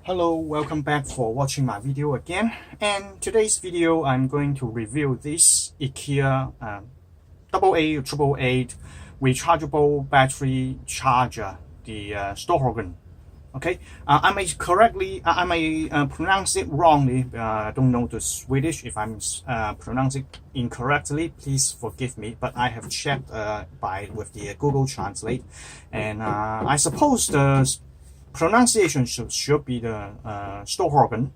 Hello, welcome back for watching my video again. And today's video I'm going to review this IKEA AA, AAA rechargeable battery charger, the STORHÖGEN. Okay, I may pronounce it wrongly. I don't know the Swedish. If I'm pronouncing it incorrectly, please forgive me. But I have checked with the Google Translate, and I suppose the pronunciation should be the STORHÖGEN,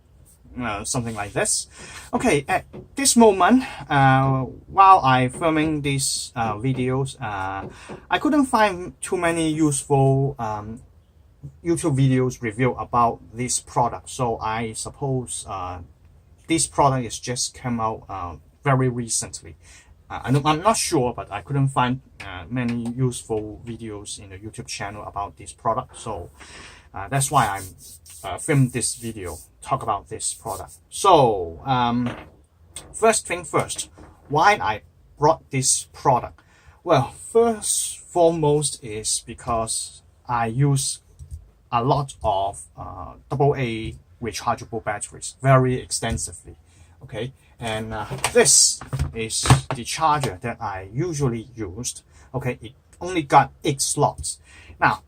something like this. Okay, at this moment, while I'm filming these videos, I couldn't find too many useful YouTube videos review about this product. So I suppose this product is just came out very recently. I'm not sure, but I couldn't find many useful videos in the YouTube channel about this product. So that's why I'm filmed this video, talk about this product. So first thing first, why I brought this product? Well, first foremost is because I use a lot of AA rechargeable batteries very extensively. Okay, and this is the charger that I usually used. Okay, it only got 8 slots. Now,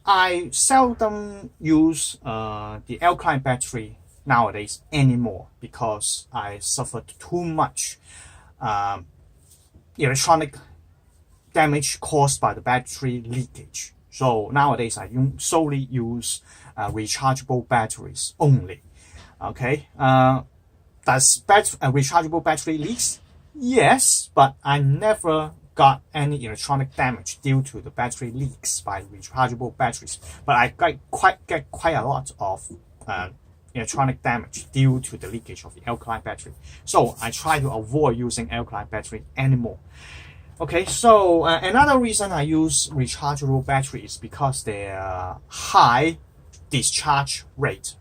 I seldom use the alkaline battery nowadays anymore because I suffered too much electronic damage caused by the battery leakage. So nowadays I solely use rechargeable batteries only. Okay, does rechargeable battery leaks? Yes, but I never got any electronic damage due to the battery leaks by rechargeable batteries. But I get quite a lot of electronic damage due to the leakage of the alkaline battery. So I try to avoid using alkaline battery anymore. Okay, so another reason I use rechargeable batteries is because their high discharge rate.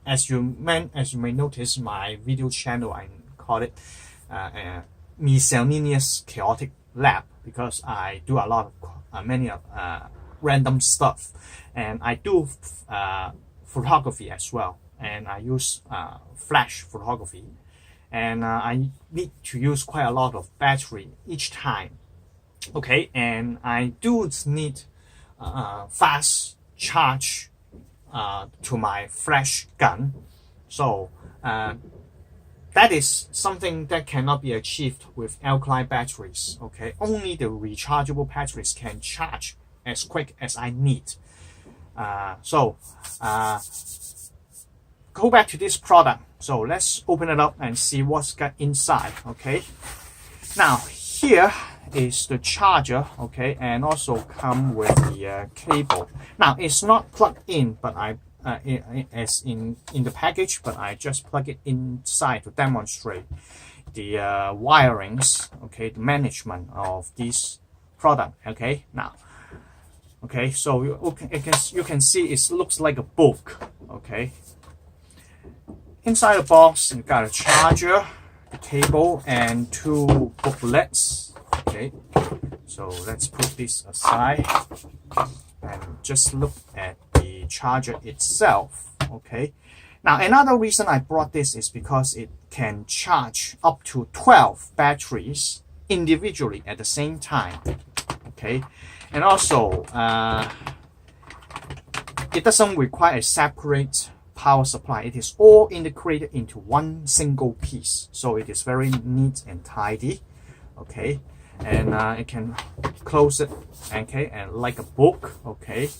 As you may notice, my video channel I call it miscellaneous chaotic lab, because I do a lot of many random stuff, and I do photography as well, and I use flash photography. And I need to use quite a lot of battery each time. Okay, and I do need fast charge to my flash gun. So that is something that cannot be achieved with alkaline batteries. Okay, only the rechargeable batteries can charge as quick as I need. Go back to this product. So let's open it up and see what's got inside. Okay, now here is the charger. Okay, and also come with the cable. Now it's not plugged in, but as in the package, but I just plug it inside to demonstrate the wirings. Okay, the management of this product. Okay, now, okay, so you can see it looks like a book. Okay. Inside the box, you got a charger, the cable, and 2 booklets. Okay, so let's put this aside and just look at the charger itself. Okay, now another reason I brought this is because it can charge up to 12 batteries individually at the same time. Okay, and also it doesn't require a separate power supply. It is all integrated into one single piece, so it is very neat and tidy. Okay, and it can close it, okay, and like a book. Okay,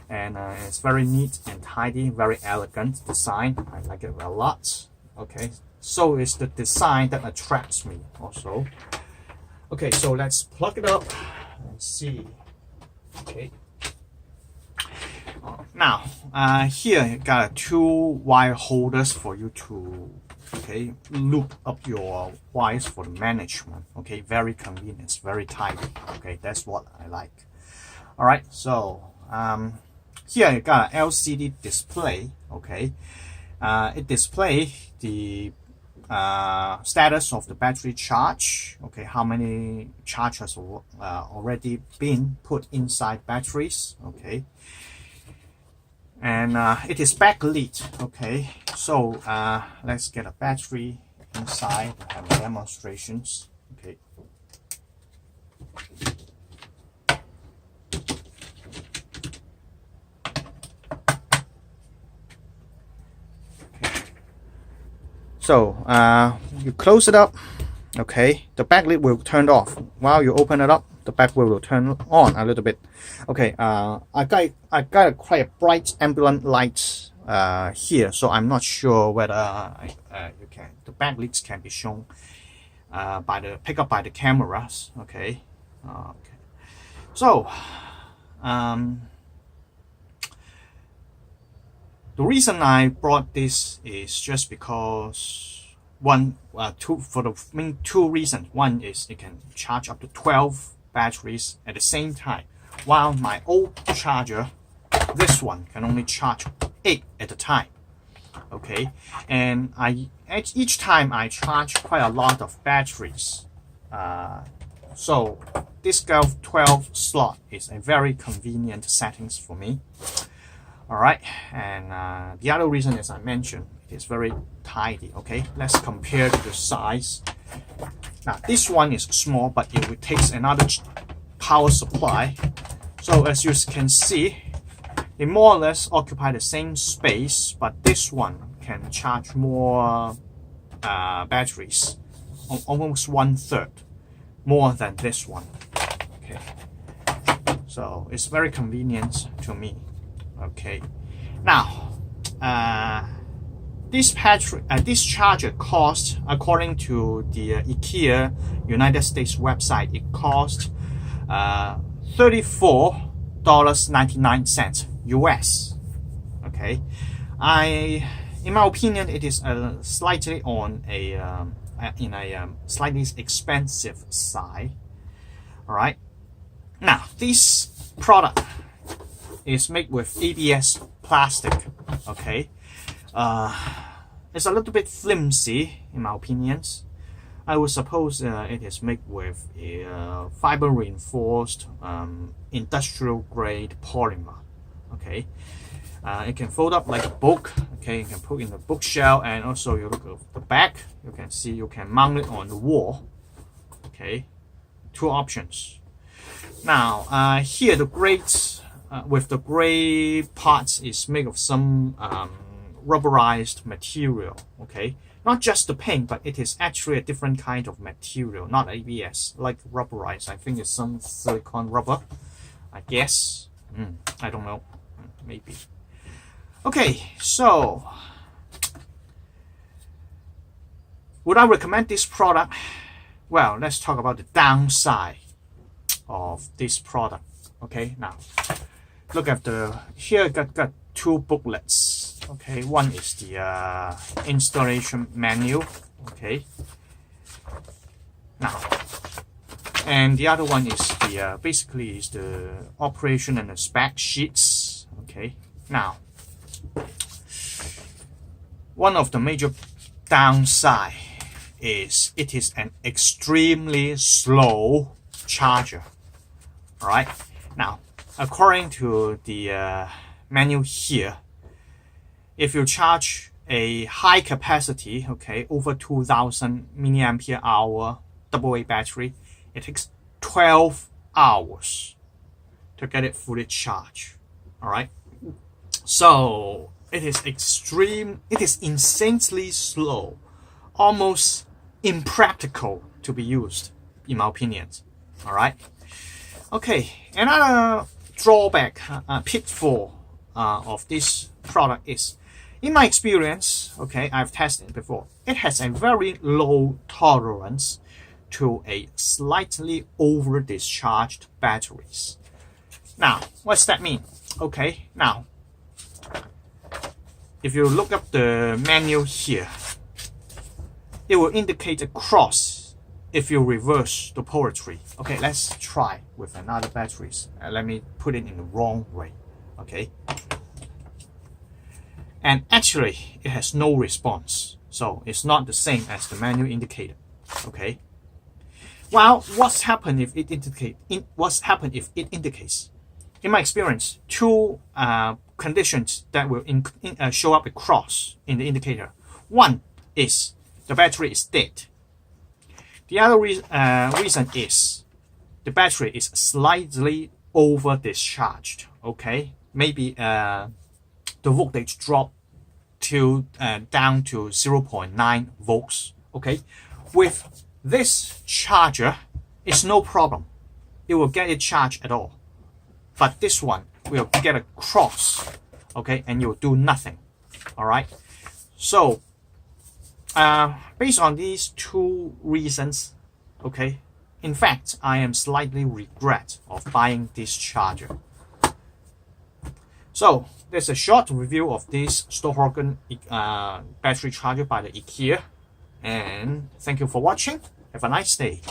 and it's very neat and tidy, very elegant design. I like it a lot. Okay, so it's the design that attracts me also. Okay, so let's plug it up and see. Okay, now here you got 2 wire holders for you to loop up your wires for the management. Okay, very convenient, very tidy. Okay, that's what I like. All right, so here you got an LCD display. Okay, it displays the status of the battery charge. Okay, how many charges already been put inside batteries. Okay, and and it is backlit. Okay, so let's get a battery inside and have demonstrations. Okay. So you close it up. Okay, the backlit will turn off. While you open it up, the backlit will turn on a little bit. Okay, I got quite a bright ambient light here, so I'm not sure whether the backlights can be shown pick up by the cameras. Okay, okay. So the reason I brought this is just because for the main two reasons. One is it can charge up to 12 batteries at the same time, while my old charger, this one, can only charge 8 at a time. Okay, and each time I charge quite a lot of batteries. So this 12 slot is a very convenient settings for me. Alright, and the other reason, as I mentioned, it is very tidy. Okay, let's compare the size. Now this one is small, but it will take another power supply. So as you can see, they more or less occupy the same space, but this one can charge more batteries, almost 1/3 more than this one. Okay, so it's very convenient to me. Okay, now this charger cost, according to the IKEA United States website, it cost $34.99 US. Okay, in my opinion, it is slightly on slightly expensive side. All right, now this product is made with ABS plastic. Okay, it's a little bit flimsy in my opinions. I would suppose it is made with a fiber reinforced industrial grade polymer. Okay, it can fold up like a book. Okay, you can put in the bookshelf, and also you look at the back, you can see you can mount it on the wall. Okay, two options. Now here the grades with the gray parts is made of some rubberized material. Okay, not just the paint, but it is actually a different kind of material, not ABS, like rubberized. I think it's some silicone rubber, I guess. I don't know, maybe. Okay, so would I recommend this product? Well, let's talk about the downside of this product. Okay, now look at here got two booklets. Okay, one is the installation manual. Okay, now, and the other one is the basically is the operation and the spec sheets. Okay, now, one of the major downside is it is an extremely slow charger. All right, now according to the manual here, if you charge a high capacity, okay, over 2000 milliampere hour AA battery, it takes 12 hours to get it fully charged. All right, so it is insanely slow, almost impractical to be used, in my opinion. All right, okay, another drawback, pitfall of this product is, in my experience, okay, I've tested it before, it has a very low tolerance to a slightly over discharged batteries. Now, what's that mean? Okay, now, if you look up the manual here, it will indicate a cross if you reverse the poetry. Okay, let's try with another batteries. Let me put it in the wrong way. Okay, and actually it has no response, so it's not the same as the manual indicator. Okay, well, what's happened if it indicates? In my experience, two conditions that will show up a cross in the indicator. One is the battery is dead. The other reason is the battery is slightly over discharged. Okay, maybe the voltage drop to down to 0.9 volts. Okay, with this charger, it's no problem. It will get it charged at all. But this one will get a cross. Okay, and you will do nothing. All right. So based on these two reasons, okay, in fact, I am slightly regret of buying this charger. So there's a short review of this STORHÖGEN battery charger by the IKEA, and thank you for watching. Have a nice day.